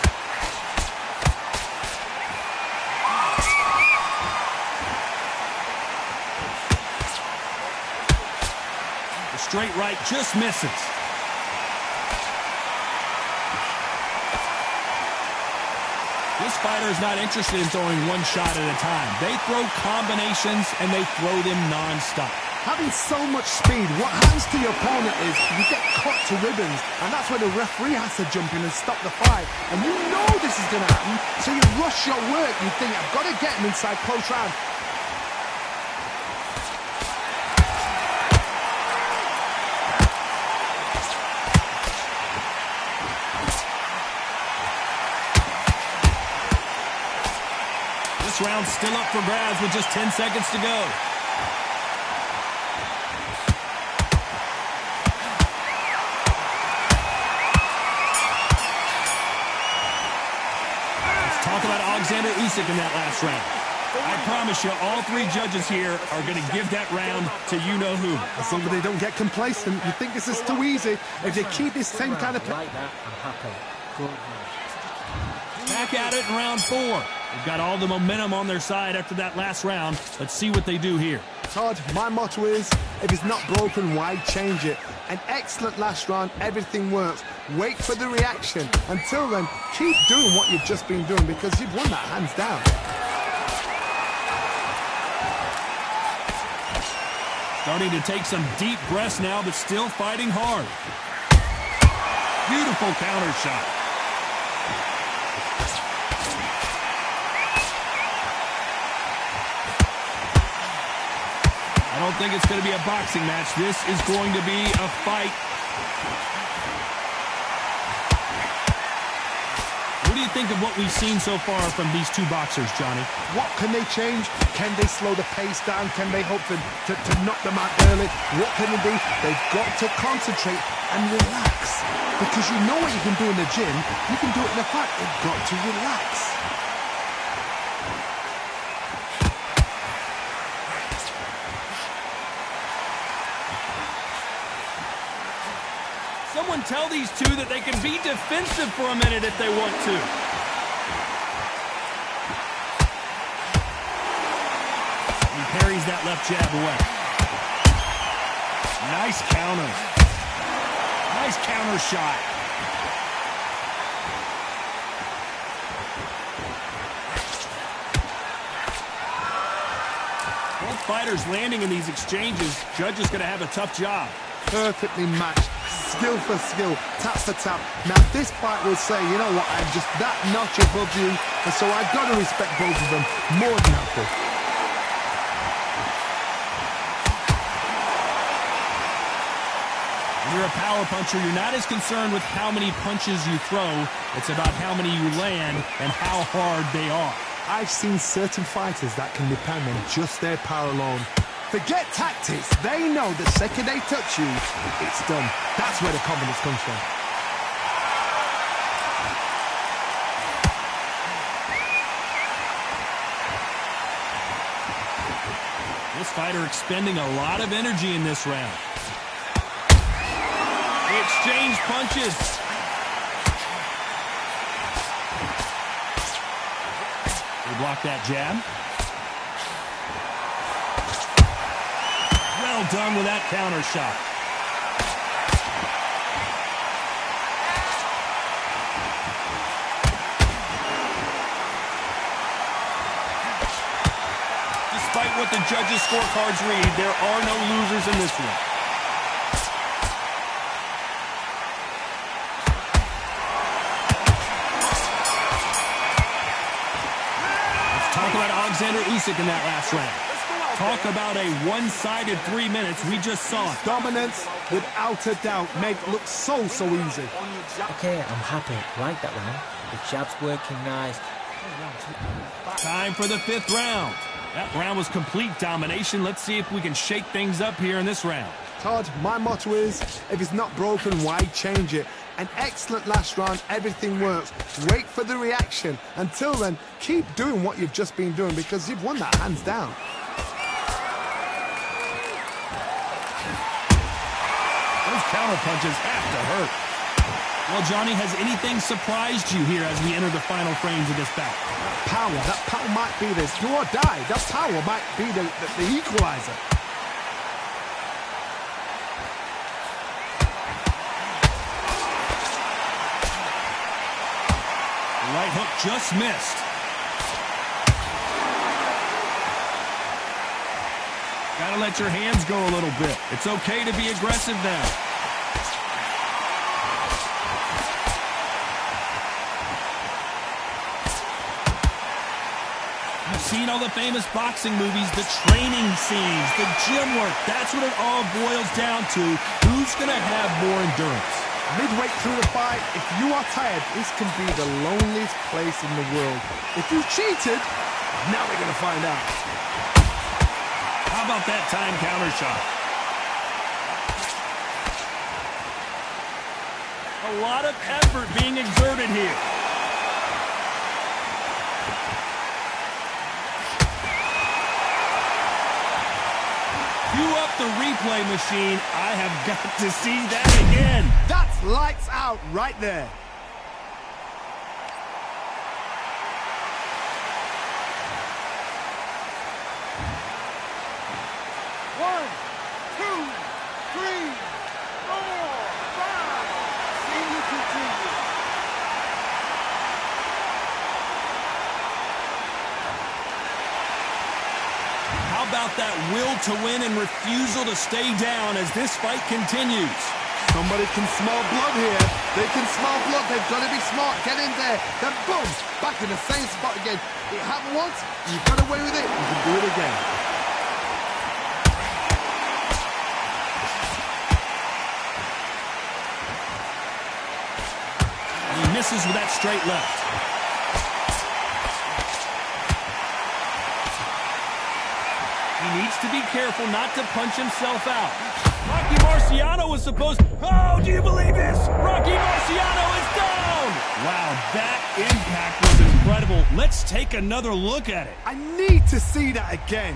The straight right just misses. This fighter is not interested in throwing one shot at a time. They throw combinations and they throw them non-stop. Having so much speed, what happens to your opponent is you get cut to ribbons, and that's where the referee has to jump in and stop the fight. And you know this is going to happen, so you rush your work. You think, I've got to get him inside close round. This round's still up for grabs with just 10 seconds to go. Talk about Alexander Usyk in that last round. I promise you, all three judges here are going to give that round to you-know-who. As long as they don't get complacent, you think this is too easy. If they keep this same kind of... Like that, I'm happy. Good. Back at it in round 4. They've got all the momentum on their side after that last round. Let's see what they do here. Todd, my motto is, if it's not broken, why change it? An excellent last round, everything works. Wait for the reaction. Until then, keep doing what you've just been doing because you've won that hands down. Starting to take some deep breaths now, but still fighting hard. Beautiful counter shot. I don't think it's going to be a boxing match. This is going to be a fight. What do do you think of what we've seen so far from these two boxers, Johnny? What can they change? Can they slow the pace down? Can they hope to knock them out early? What can they do? They've got to concentrate and relax. Because you know what you can do in the gym, you can do it in the fight. They've got to relax. Someone tell these two that they can be defensive for a minute if they want to. He parries that left jab away. Nice counter. Nice counter shot. Both fighters landing in these exchanges. Judge is going to have a tough job. Perfectly matched. Skill for skill, tap for tap. Now this fight will say, you know what, I'm just that notch above you, and so I've got to respect both of them more than that. When you're a power puncher, you're not as concerned with how many punches you throw. It's about how many you land and how hard they are. I've seen certain fighters that can depend on just their power alone. Forget tactics. They know the second they touch you, it's done. That's where the confidence comes from. This fighter expending a lot of energy in this round. They exchange punches. They block that jab. Well done with that counter shot. Despite what the judges' scorecards read, there are no losers in this one. Let's talk about Alexander Usyk in that last round. Talk about a one-sided 3 minutes. We just saw it. Dominance, without a doubt, made it look so easy. Okay, I'm happy. Like that round. The jab's working nice. Time for the 5th round. That round was complete domination. Let's see if we can shake things up here in this round. Todd, my motto is, if it's not broken, why change it? An excellent last round, everything works. Wait for the reaction. Until then, keep doing what you've just been doing because you've won that hands down. Those counter punches have to hurt. Well, Johnny, has anything surprised you here as we enter the final frames of this bout? That power might be this do or die. That power might be the equalizer. The right hook just missed. Gotta let your hands go a little bit. It's okay to be aggressive now. You've seen all the famous boxing movies, the training scenes, the gym work. That's what it all boils down to. Who's gonna have more endurance? Midway through the fight, if you are tired, this can be the loneliest place in the world. If you cheated, now we're gonna find out. How about that time counter shot? A lot of effort being exerted here. Cue up the replay machine. I have got to see that again. That's lights out right there. About that will to win and refusal to stay down as this fight continues. Somebody can smell blood here. They can smell blood. They've got to be smart. Get in there. Then boom, back in the same spot again. It happened once. You got away with it. You can do it again. He misses with that straight left. He needs to be careful not to punch himself out. Rocky Marciano was supposed... Oh, do you believe this? Rocky Marciano is down! Wow, that impact was incredible. Let's take another look at it. I need to see that again.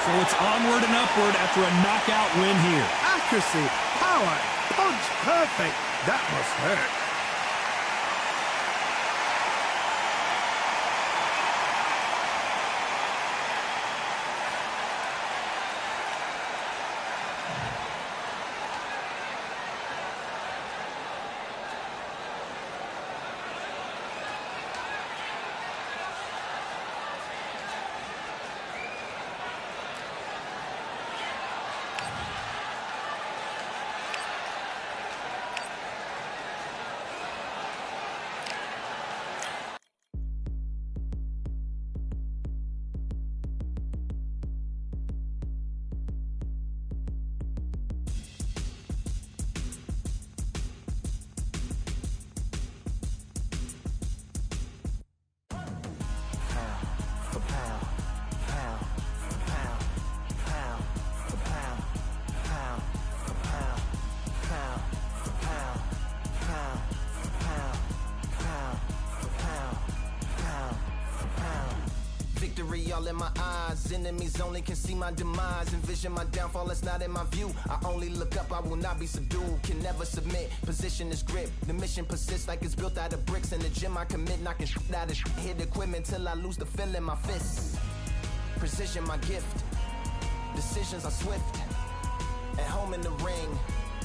So it's onward and upward after a knockout win here. Accuracy, power, punch, perfect. That must hurt. Victory all in my eyes. Enemies only can see my demise. Envision my downfall, it's not in my view. I only look up, I will not be subdued. Can never submit, position is grip. The mission persists like it's built out of bricks. In the gym I commit, knocking shit out of shit. Hit equipment till I lose the feel in my fists. Precision my gift. Decisions are swift. At home in the ring.